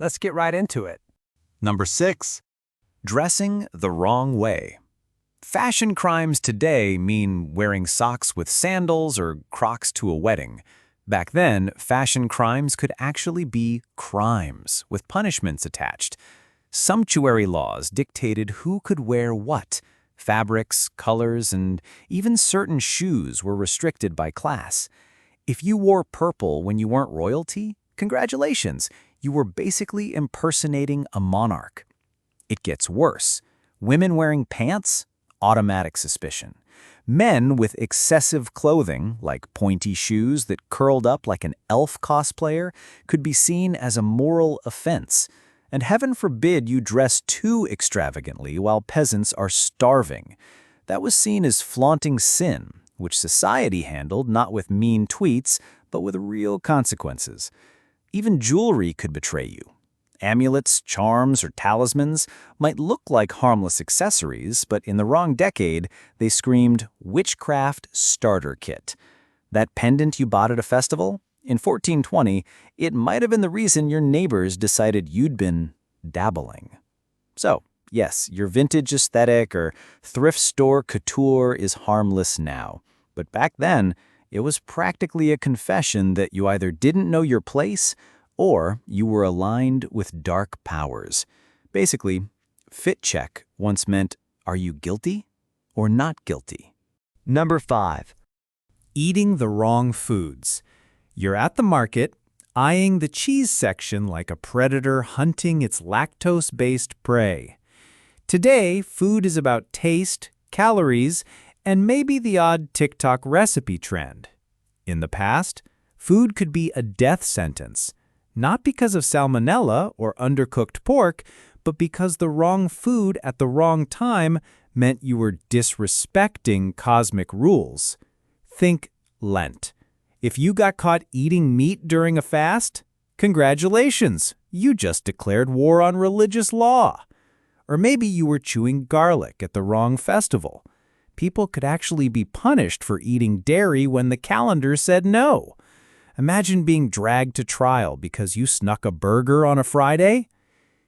Let's get right into it. Number 6. Dressing the wrong way. Fashion crimes today mean wearing socks with sandals or Crocs to a wedding. Back then, fashion crimes could actually be crimes with punishments attached. Sumptuary laws dictated who could wear what. Fabrics, colors, and even certain shoes were restricted by class. If you wore purple when you weren't royalty, congratulations, you were basically impersonating a monarch. It gets worse. Women wearing pants? Automatic suspicion. Men with excessive clothing, like pointy shoes that curled up like an elf cosplayer, could be seen as a moral offense. And heaven forbid you dress too extravagantly while peasants are starving. That was seen as flaunting sin, which society handled not with mean tweets, but with real consequences. Even jewelry could betray you. Amulets, charms, or talismans might look like harmless accessories, but in the wrong decade, they screamed witchcraft starter kit. That pendant you bought at a festival? In 1420, it might have been the reason your neighbors decided you'd been dabbling. So, yes, your vintage aesthetic or thrift store couture is harmless now. But back then, it was practically a confession that you either didn't know your place or you were aligned with dark powers. Basically, fit check once meant, are you guilty or not guilty? Number 5. Eating the wrong foods. You're at the market, eyeing the cheese section like a predator hunting its lactose-based prey. Today, food is about taste, calories, and maybe the odd TikTok recipe trend. In the past, food could be a death sentence. Not because of salmonella or undercooked pork, but because the wrong food at the wrong time meant you were disrespecting cosmic rules. Think Lent. If you got caught eating meat during a fast, congratulations, you just declared war on religious law. Or maybe you were chewing garlic at the wrong festival. People could actually be punished for eating dairy when the calendar said no. Imagine being dragged to trial because you snuck a burger on a Friday.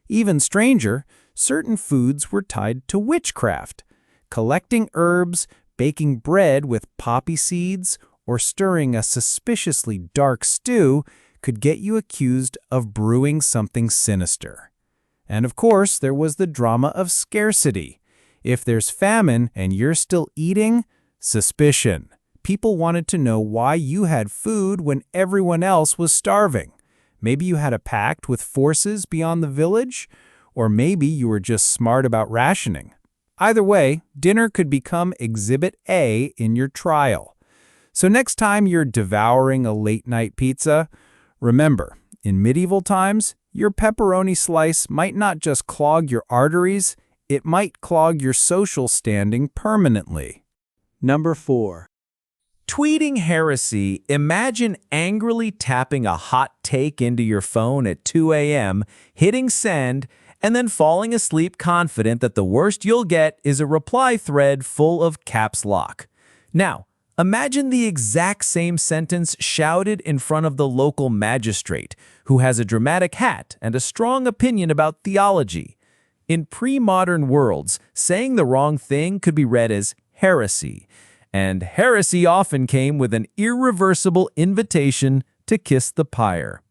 Even stranger, certain foods were tied to witchcraft. Collecting herbs, baking bread with poppy seeds, or stirring a suspiciously dark stew could get you accused of brewing something sinister. And of course, there was the drama of scarcity. If there's famine and you're still eating, suspicion. People wanted to know why you had food when everyone else was starving. Maybe you had a pact with forces beyond the village, or maybe you were just smart about rationing. Either way, dinner could become Exhibit A in your trial. So next time you're devouring a late-night pizza, remember, in medieval times, your pepperoni slice might not just clog your arteries, it might clog your social standing permanently. Number 4. Tweeting heresy. Imagine angrily tapping a hot take into your phone at 2 a.m., hitting send, and then falling asleep confident that the worst you'll get is a reply thread full of caps lock. Now, imagine the exact same sentence shouted in front of the local magistrate, who has a dramatic hat and a strong opinion about theology. In pre-modern worlds, saying the wrong thing could be read as heresy, and heresy often came with an irreversible invitation to kiss the pyre.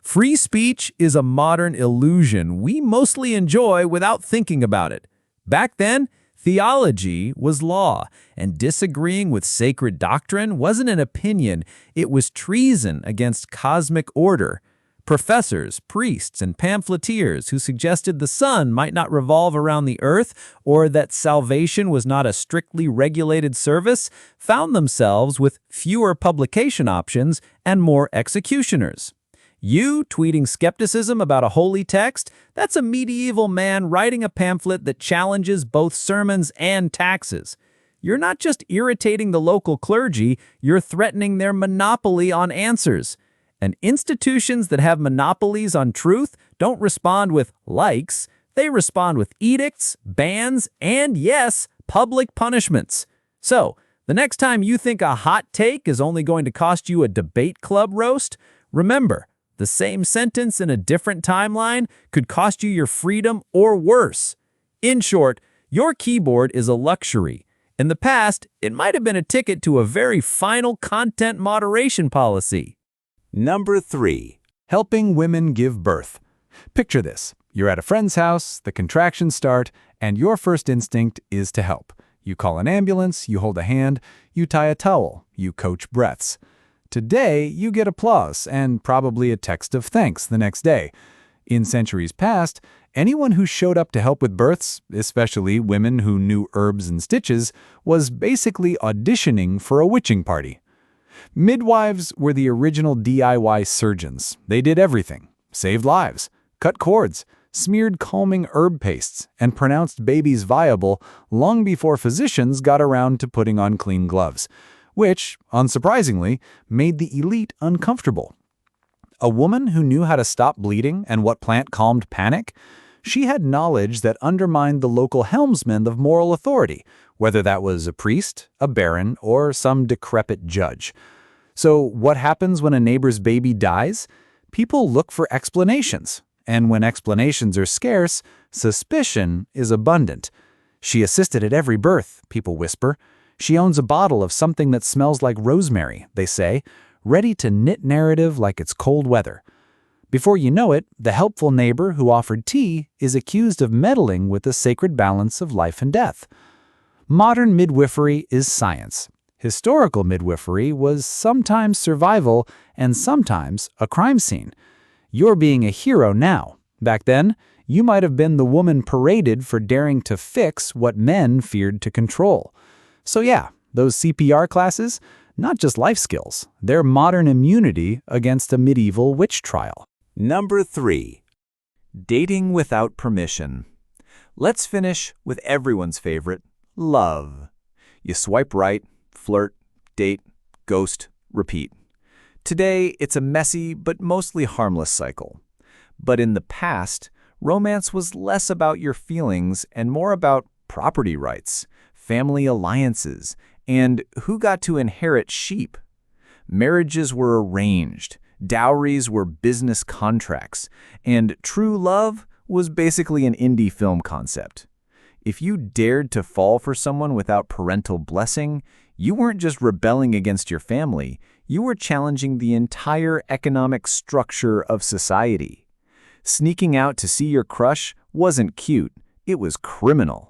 Free speech is a modern illusion we mostly enjoy without thinking about it. Back then, theology was law, and disagreeing with sacred doctrine wasn't an opinion, it was treason against cosmic order. Professors, priests, and pamphleteers who suggested the sun might not revolve around the earth or that salvation was not a strictly regulated service found themselves with fewer publication options and more executioners. You tweeting skepticism about a holy text? That's a medieval man writing a pamphlet that challenges both sermons and taxes. You're not just irritating the local clergy, you're threatening their monopoly on answers. And institutions that have monopolies on truth don't respond with likes, they respond with edicts, bans, and yes, public punishments. So, the next time you think a hot take is only going to cost you a debate club roast, remember, The same sentence in a different timeline could cost you your freedom or worse. In short, your keyboard is a luxury. In the past, it might have been a ticket to a very final content moderation policy. Number 3. Helping women give birth. Picture this. You're at a friend's house, the contractions start, and your first instinct is to help. You call an ambulance, you hold a hand, you tie a towel, you coach breaths. Today, you get applause and probably a text of thanks the next day. In centuries past, anyone who showed up to help with births, especially women who knew herbs and stitches, was basically auditioning for a witching party. Midwives were the original DIY surgeons. They did everything. Saved lives, cut cords, smeared calming herb pastes, and pronounced babies viable long before physicians got around to putting on clean gloves, which, unsurprisingly, made the elite uncomfortable. A woman who knew how to stop bleeding and what plant calmed panic, she had knowledge that undermined the local helmsman of moral authority, whether that was a priest, a baron, or some decrepit judge. So what happens when a neighbor's baby dies? People look for explanations. And when explanations are scarce, suspicion is abundant. She assisted at every birth, people whisper. She owns a bottle of something that smells like rosemary, they say, ready to knit narrative like it's cold weather. Before you know it, the helpful neighbor who offered tea is accused of meddling with the sacred balance of life and death. Modern midwifery is science. Historical midwifery was sometimes survival and sometimes a crime scene. You're being a hero now. Back then, you might have been the woman paraded for daring to fix what men feared to control. So yeah, those CPR classes, not just life skills, they're modern immunity against a medieval witch trial. Number 3. Dating without permission. Let's finish with everyone's favorite, love. You swipe right, flirt, date, ghost, repeat. Today, it's a messy but mostly harmless cycle. But in the past, romance was less about your feelings and more about property rights, family alliances, and who got to inherit sheep. Marriages were arranged, dowries were business contracts, and true love was basically an indie film concept. If you dared to fall for someone without parental blessing, you weren't just rebelling against your family, you were challenging the entire economic structure of society. Sneaking out to see your crush wasn't cute, it was criminal.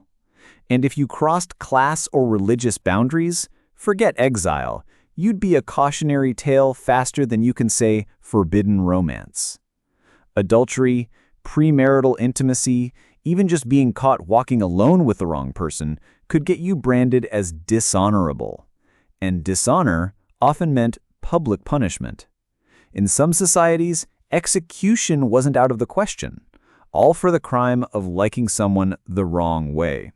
And if you crossed class or religious boundaries, forget exile, you'd be a cautionary tale faster than you can say forbidden romance. Adultery, premarital intimacy, even just being caught walking alone with the wrong person could get you branded as dishonorable. And dishonor often meant public punishment. In some societies, execution wasn't out of the question, all for the crime of liking someone the wrong way.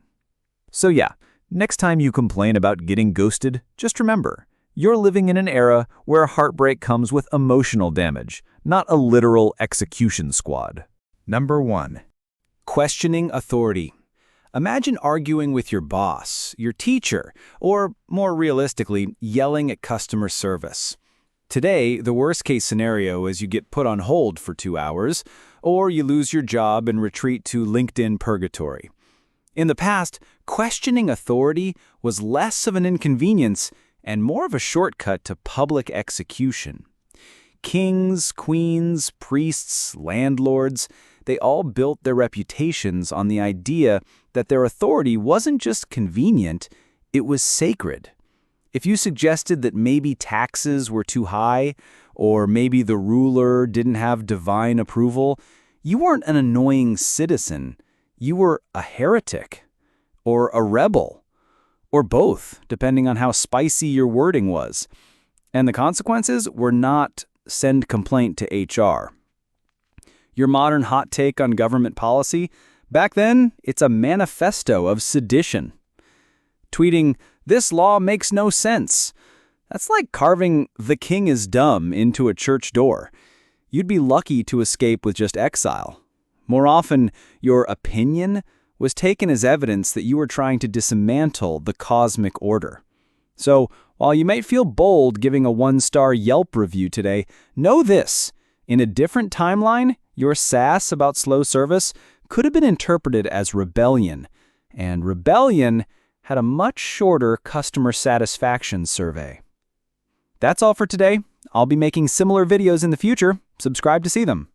So yeah, next time you complain about getting ghosted, just remember, you're living in an era where heartbreak comes with emotional damage, not a literal execution squad. Number 1. Questioning authority. Imagine arguing with your boss, your teacher, or more realistically, yelling at customer service. Today, the worst-case scenario is you get put on hold for 2 hours, or you lose your job and retreat to LinkedIn purgatory. In the past, questioning authority was less of an inconvenience and more of a shortcut to public execution. Kings, queens, priests, landlords, they all built their reputations on the idea that their authority wasn't just convenient, it was sacred. If you suggested that maybe taxes were too high, or maybe the ruler didn't have divine approval, you weren't an annoying citizen. You were a heretic, or a rebel, or both, depending on how spicy your wording was. And the consequences were not send complaint to HR. Your modern hot take on government policy, back then, it's a manifesto of sedition. Tweeting, "This law makes no sense." That's like carving "the king is dumb" into a church door. You'd be lucky to escape with just exile. More often, your opinion was taken as evidence that you were trying to dismantle the cosmic order. So, while you might feel bold giving a 1-star Yelp review today, know this: In a different timeline, your sass about slow service could have been interpreted as rebellion, and rebellion had a much shorter customer satisfaction survey. That's all for today. I'll be making similar videos in the future. Subscribe to see them.